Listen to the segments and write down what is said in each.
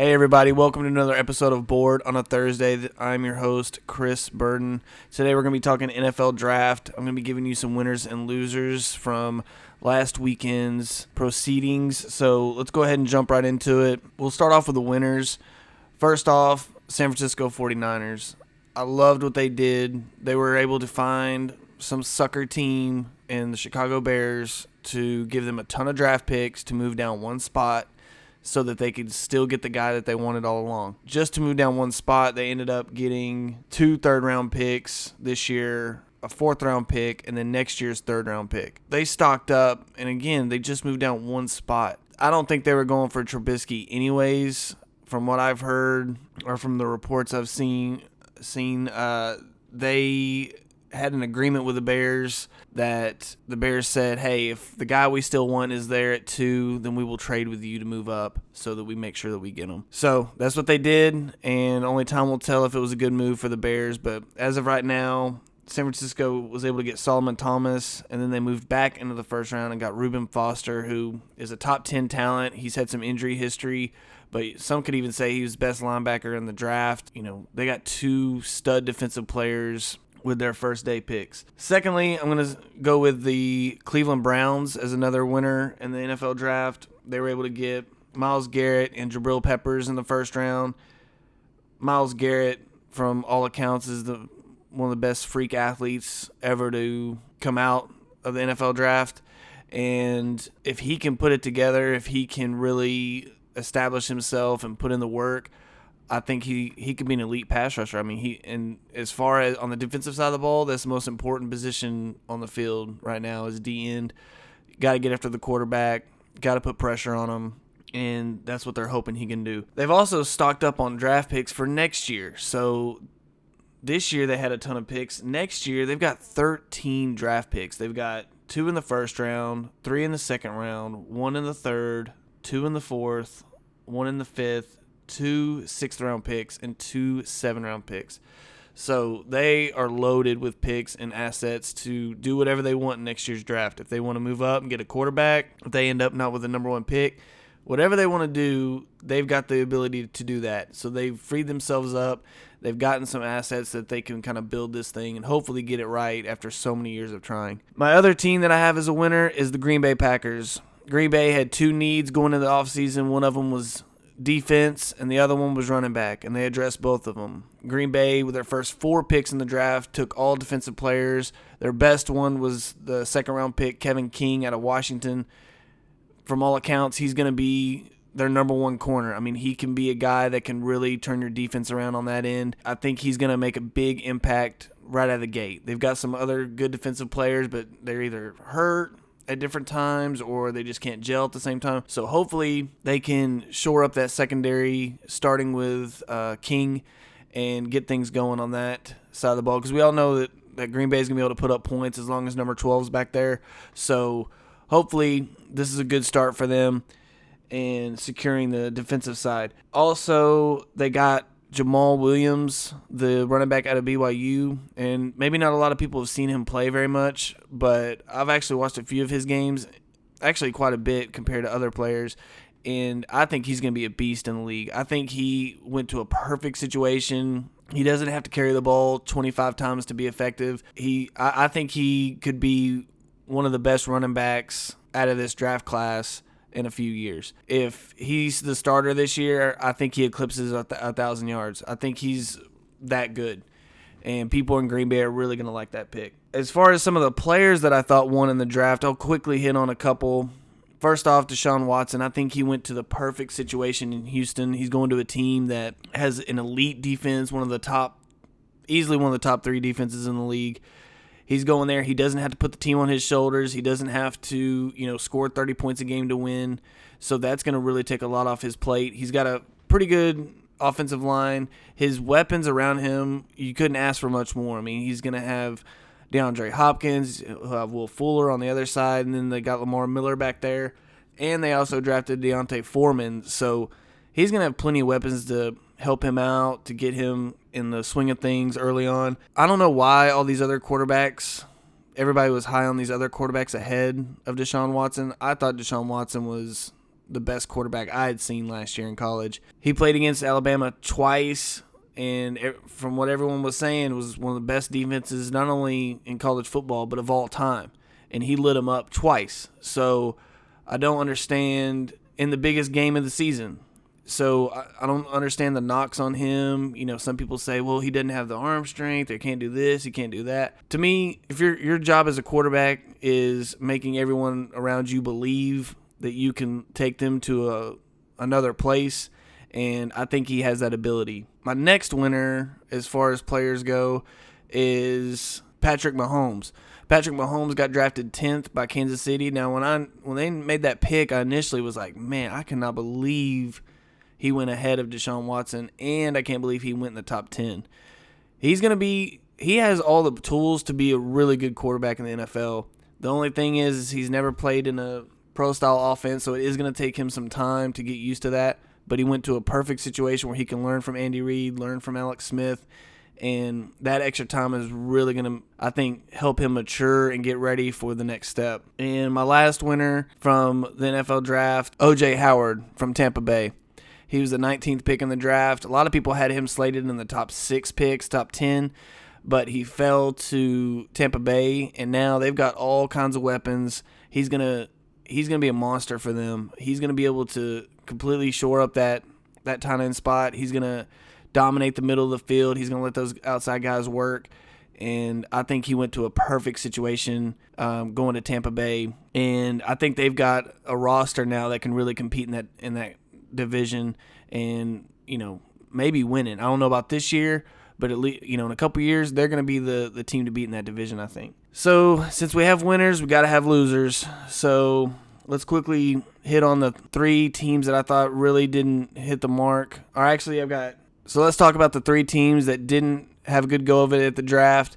Hey everybody, welcome to another episode of Board on a Thursday. I'm your host, Chris Burden. Today we're going to be talking NFL Draft. I'm going to be giving you some winners and losers from last weekend's proceedings. So let's go ahead and jump right into it. We'll start off with the winners. First off, San Francisco 49ers. I loved what they did. They were able to find some sucker team in the Chicago Bears to give them a ton of draft picks to move down one spot, so that they could still get the guy that they wanted all along. Just to move down one spot, they ended up getting 2 third-round picks this year, a 4th-round pick, and then next year's 3rd-round pick. They stocked up, and again, they just moved down one spot. I don't think they were going for Trubisky anyways. From what I've heard, or from the reports I've seen, they had an agreement with the Bears that the Bears said, hey, if the guy we still want is there at 2, then we will trade with you to move up so that we make sure that we get him. So that's what they did, and only time will tell if it was a good move for the Bears. But as of right now, San Francisco was able to get Solomon Thomas, and then they moved back into the first round and got Reuben Foster, who is a top 10 talent. He's had some injury history, but some could even say he was the best linebacker in the draft. You know, they got 2 stud defensive players with their first day picks. Secondly, I'm going to go with the Cleveland Browns as another winner in the NFL draft. They were able to get Myles Garrett and Jabril Peppers in the first round. Myles Garrett, from all accounts, is one of the best freak athletes ever to come out of the NFL draft. And if he can put it together, if he can really establish himself and put in the work, I think he could be an elite pass rusher. I mean, and as far as on the defensive side of the ball, that's the most important position on the field right now is D end. Got to get after the quarterback, got to put pressure on him, and that's what they're hoping he can do. They've also stocked up on draft picks for next year. So this year they had a ton of picks. Next year they've got 13 draft picks. They've got 2 in the first round, 3 in the second round, 1 in the third, 2 in the fourth, 1 in the fifth, 2 6th-round picks, and 2 7th-round picks. So they are loaded with picks and assets to do whatever they want in next year's draft. If they want to move up and get a quarterback, if they end up not with the number 1 pick, whatever they want to do, they've got the ability to do that. So they've freed themselves up. They've gotten some assets that they can kind of build this thing and hopefully get it right after so many years of trying. My other team that I have as a winner is the Green Bay Packers. Green Bay had 2 needs going into the offseason. One of them was defense, and the other one was running back, and they addressed both of them. Green Bay, with their first 4 picks in the draft, took all defensive players. Their best one was the 2nd-round pick, Kevin King, out of Washington. From all accounts, he's going to be their number 1 corner. I mean, he can be a guy that can really turn your defense around on that end. I think he's going to make a big impact right out of the gate. They've got some other good defensive players, but they're either hurt at different times or they just can't gel at the same time. So hopefully they can shore up that secondary, starting with King, and get things going on that side of the ball, because we all know that Green Bay is going to be able to put up points as long as number 12 is back there. So hopefully this is a good start for them in securing the defensive side. Also, they got Jamal Williams, the running back out of BYU, and maybe not a lot of people have seen him play very much, but I've actually watched a few of his games, actually quite a bit compared to other players, and I think he's going to be a beast in the league. I think he went to a perfect situation. He doesn't have to carry the ball 25 times to be effective. I think he could be one of the best running backs out of this draft class in a few years. If he's the starter this year, I think he eclipses 1,000 yards. I think he's that good, and people in Green Bay are really going to like that pick. As far as some of the players that I thought won in the draft, I'll quickly hit on a couple. First off, Deshaun Watson. I think he went to the perfect situation in Houston. He's going to a team that has an elite defense, easily one of the top 3 defenses in the league. He's going there. He doesn't have to put the team on his shoulders. He doesn't have to, score 30 points a game to win. So that's going to really take a lot off his plate. He's got a pretty good offensive line. His weapons around him, you couldn't ask for much more. I mean, he's going to have DeAndre Hopkins, he'll have Will Fuller on the other side, and then they got Lamar Miller back there. And they also drafted Deontay Foreman. So he's going to have plenty of weapons to help him out, to get him in the swing of things early on. I don't know why all these other quarterbacks, everybody was high on these other quarterbacks ahead of Deshaun Watson. I thought Deshaun Watson was the best quarterback I had seen last year in college. He played against Alabama twice, and from what everyone was saying, was one of the best defenses not only in college football but of all time. And he lit them up twice. So I don't understand, in the biggest game of the season. So I don't understand the knocks on him. You know, some people say, well, he doesn't have the arm strength. He can't do this. He can't do that. To me, if your job as a quarterback is making everyone around you believe that you can take them to another place, and I think he has that ability. My next winner, as far as players go, is Patrick Mahomes. Patrick Mahomes got drafted 10th by Kansas City. Now, when they made that pick, I initially was like, man, I cannot believe he went ahead of Deshaun Watson, and I can't believe he went in the top 10. He has all the tools to be a really good quarterback in the NFL. The only thing is he's never played in a pro-style offense, so it is going to take him some time to get used to that. But he went to a perfect situation where he can learn from Andy Reid, learn from Alex Smith, and that extra time is really going to, I think, help him mature and get ready for the next step. And my last winner from the NFL draft, O.J. Howard from Tampa Bay. He was the 19th pick in the draft. A lot of people had him slated in the top 6 picks, top 10, but he fell to Tampa Bay, and now they've got all kinds of weapons. He's gonna be a monster for them. He's gonna be able to completely shore up that tight end spot. He's gonna dominate the middle of the field. He's gonna let those outside guys work. And I think he went to a perfect situation going to Tampa Bay. And I think they've got a roster now that can really compete in that division and, you know, maybe winning. I don't know about this year, but at least, you know, in a couple years, they're going to be the team to beat in that division, I think. So since we have winners, we got to have losers. So let's quickly hit on the 3 teams that I thought really didn't hit the mark. Or actually, so let's talk about the 3 teams that didn't have a good go of it at the draft.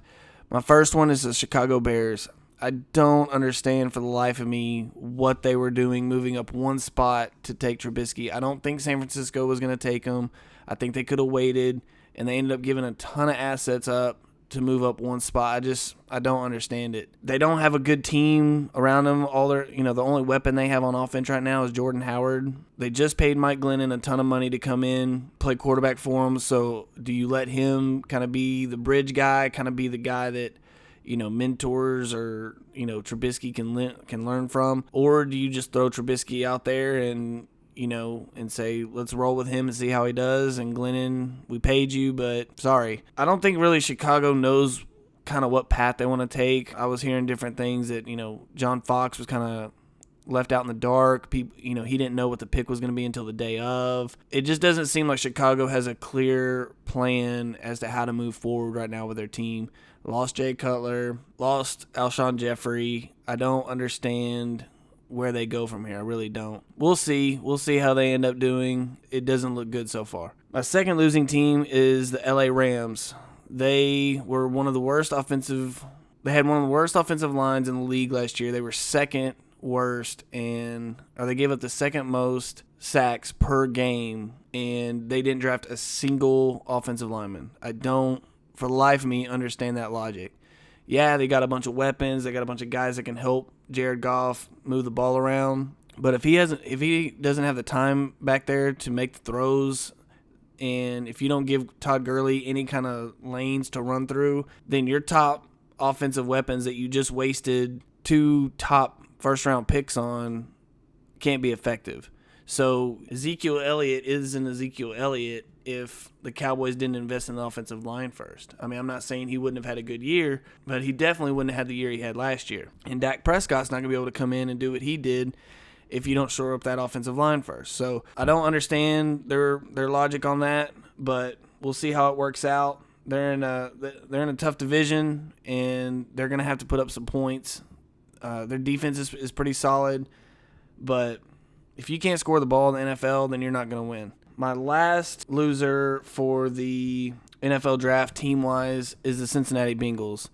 My first one is the Chicago Bears. I don't understand for the life of me what they were doing moving up one spot to take Trubisky. I don't think San Francisco was going to take him. I think they could have waited, and they ended up giving a ton of assets up to move up one spot. I don't understand it. They don't have a good team around them. The only weapon they have on offense right now is Jordan Howard. They just paid Mike Glennon a ton of money to come in, play quarterback for him. So do you let him kind of be the bridge guy, kind of be the guy that, you know, mentors or, you know, Trubisky can learn from? Or do you just throw Trubisky out there and, you know, and say, let's roll with him and see how he does? And Glennon, we paid you, but sorry. I don't think really Chicago knows kind of what path they want to take. I was hearing different things that, you know, John Fox was kind of left out in the dark. People, you know, he didn't know what the pick was going to be until the day of. It just doesn't seem like Chicago has a clear plan as to how to move forward right now with their team. Lost Jay Cutler, lost Alshon Jeffrey. I don't understand where they go from here. I really don't. We'll see. We'll see how they end up doing. It doesn't look good so far. My second losing team is the LA Rams. They were one of the worst offensive. They had one of the worst offensive lines in the league last year. They were second worst, or they gave up the second most sacks per game, and they didn't draft a single offensive lineman. I don't, for the life of me, understand that logic. Yeah, they got a bunch of weapons. They got a bunch of guys that can help Jared Goff move the ball around. But if he doesn't have the time back there to make the throws, and if you don't give Todd Gurley any kind of lanes to run through, then your top offensive weapons that you just wasted 2 top first-round picks on can't be effective. So Ezekiel Elliott isn't Ezekiel Elliott if the Cowboys didn't invest in the offensive line first. I mean, I'm not saying he wouldn't have had a good year, but he definitely wouldn't have had the year he had last year. And Dak Prescott's not going to be able to come in and do what he did if you don't shore up that offensive line first. So I don't understand their logic on that, but we'll see how it works out. They're in a tough division, and they're going to have to put up some points. Their defense is pretty solid, but if you can't score the ball in the NFL, then you're not going to win. My last loser for the NFL draft team-wise is the Cincinnati Bengals.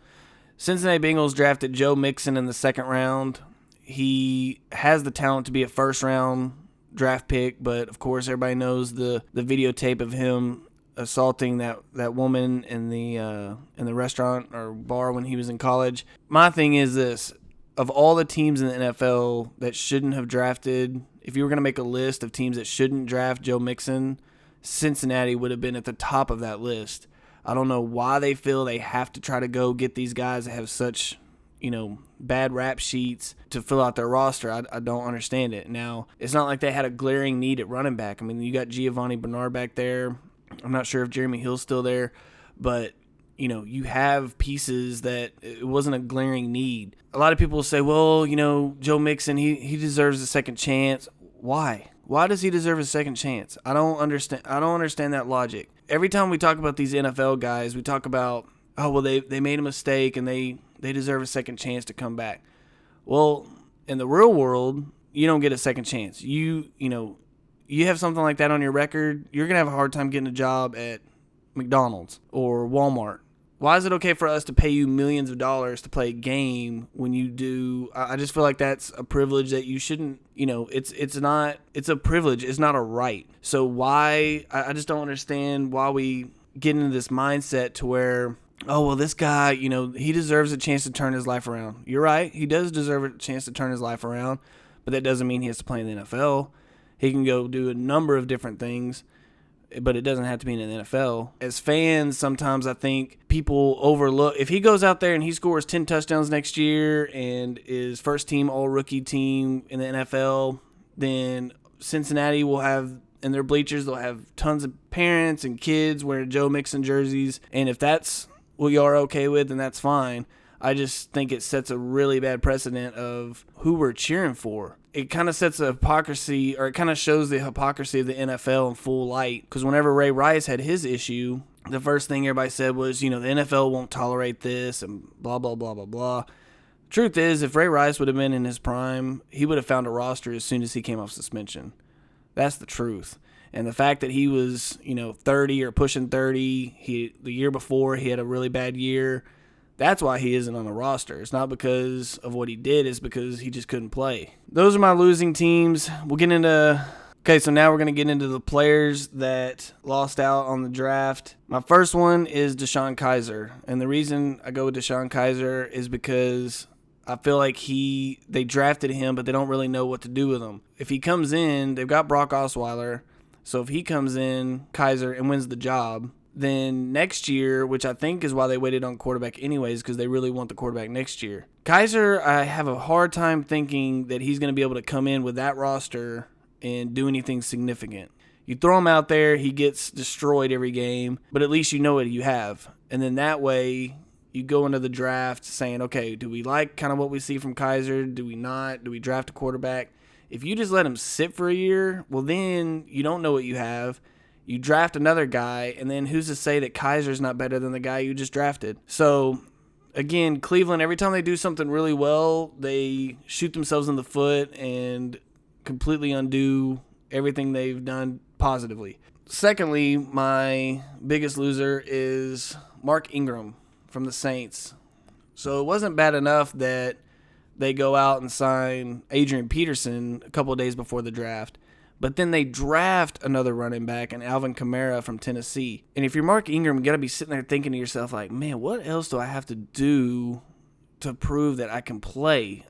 Cincinnati Bengals drafted Joe Mixon in the second round. He has the talent to be a first-round draft pick, but, of course, everybody knows the videotape of him assaulting that woman in the restaurant or bar when he was in college. My thing is this. Of all the teams in the NFL that shouldn't have drafted if you were going to make a list of teams that shouldn't draft Joe Mixon, Cincinnati would have been at the top of that list. I don't know why they feel they have to try to go get these guys that have such, bad rap sheets to fill out their roster. I don't understand it. Now, it's not like they had a glaring need at running back. I mean, you got Giovanni Bernard back there. I'm not sure if Jeremy Hill's still there, but you have pieces that it wasn't a glaring need. A lot of people will say, well, Joe Mixon, he deserves a second chance. Why? Why does he deserve a second chance? I don't understand that logic. Every time we talk about these NFL guys, we talk about, oh, well, they made a mistake and they deserve a second chance to come back. Well, in the real world, you don't get a second chance. You have something like that on your record, you're going to have a hard time getting a job at McDonald's or Walmart. Why is it okay for us to pay you millions of dollars to play a game when you do? I just feel like that's a privilege that you shouldn't, it's a privilege. It's not a right. So why, I just don't understand why we get into this mindset to where, oh, well, this guy, he deserves a chance to turn his life around. You're right. He does deserve a chance to turn his life around, but that doesn't mean he has to play in the NFL. He can go do a number of different things, but it doesn't have to be in the NFL. As fans, sometimes I think people overlook, if he goes out there and he scores 10 touchdowns next year and is first team all-rookie team in the NFL, then Cincinnati will have, in their bleachers, they'll have tons of parents and kids wearing Joe Mixon jerseys. And if that's what you are okay with, then that's fine. I just think it sets a really bad precedent of who we're cheering for. It kind of sets a hypocrisy, or it kind of shows the hypocrisy of the NFL in full light. Because whenever Ray Rice had his issue, the first thing everybody said was, the NFL won't tolerate this and blah, blah, blah, blah, blah. Truth is, if Ray Rice would have been in his prime, he would have found a roster as soon as he came off suspension. That's the truth. And the fact that he was, 30 or pushing 30, the year before he had a really bad year, that's why he isn't on the roster. It's not because of what he did. It's because he just couldn't play. Those are my losing teams. We'll get into... Okay, so now we're going to get into the players that lost out on the draft. My first one is DeShone Kizer. And the reason I go with DeShone Kizer is because I feel like they drafted him, but they don't really know what to do with him. If he comes in, they've got Brock Osweiler. So if he comes in, Kizer, and wins the job, then next year, which I think is why they waited on quarterback anyways, because they really want the quarterback next year. Kizer, I have a hard time thinking that he's going to be able to come in with that roster and do anything significant. You throw him out there, he gets destroyed every game, but at least you know what you have. And then that way, you go into the draft saying, okay, do we like kind of what we see from Kizer? Do we not? Do we draft a quarterback? If you just let him sit for a year, well, then you don't know what you have. You draft another guy, and then who's to say that Kaiser's not better than the guy you just drafted? So, again, Cleveland, every time they do something really well, they shoot themselves in the foot and completely undo everything they've done positively. Secondly, my biggest loser is Mark Ingram from the Saints. So it wasn't bad enough that they go out and sign Adrian Peterson a couple of days before the draft. But then they draft another running back, and Alvin Kamara from Tennessee. And if you're Mark Ingram, you got to be sitting there thinking to yourself, like, man, what else do I have to do to prove that I can play?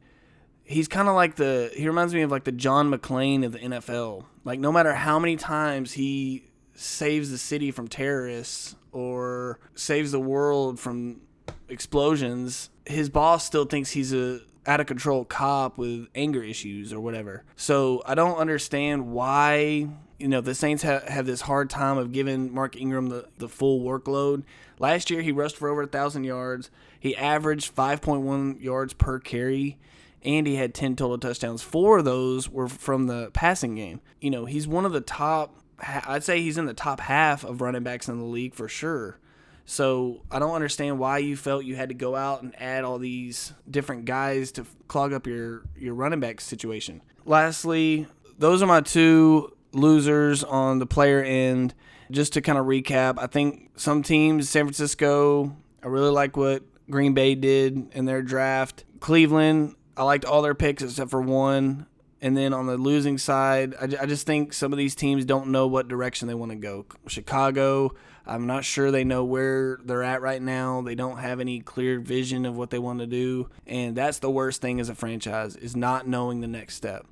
He's kind of like he reminds me of like the John McClane of the NFL. Like, no matter how many times he saves the city from terrorists or saves the world from explosions, his boss still thinks he's a out-of-control cop with anger issues or whatever. So I don't understand why, the Saints have this hard time of giving Mark Ingram the full workload. Last year, he rushed for over 1,000 yards. He averaged 5.1 yards per carry, and he had 10 total touchdowns. 4 of those were from the passing game. He's one of the top, I'd say he's in the top half of running backs in the league for sure. So I don't understand why you felt you had to go out and add all these different guys to clog up your running back situation. Lastly, those are my 2 losers on the player end. Just to kind of recap, I think some teams, San Francisco, I really like what Green Bay did in their draft. Cleveland, I liked all their picks except for one. And then on the losing side, I just think some of these teams don't know what direction they want to go. Chicago, I'm not sure they know where they're at right now. They don't have any clear vision of what they want to do. And that's the worst thing as a franchise, is not knowing the next step.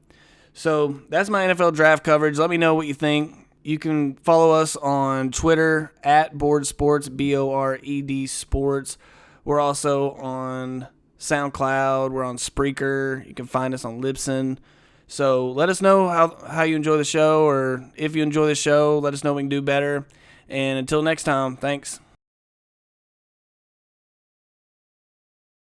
So that's my NFL draft coverage. Let me know what you think. You can follow us on Twitter at Bored Sports, BORED Sports. We're also on SoundCloud. We're on Spreaker. You can find us on Libsyn. So let us know how you enjoy the show, or if you enjoy the show, let us know we can do better. And until next time, thanks.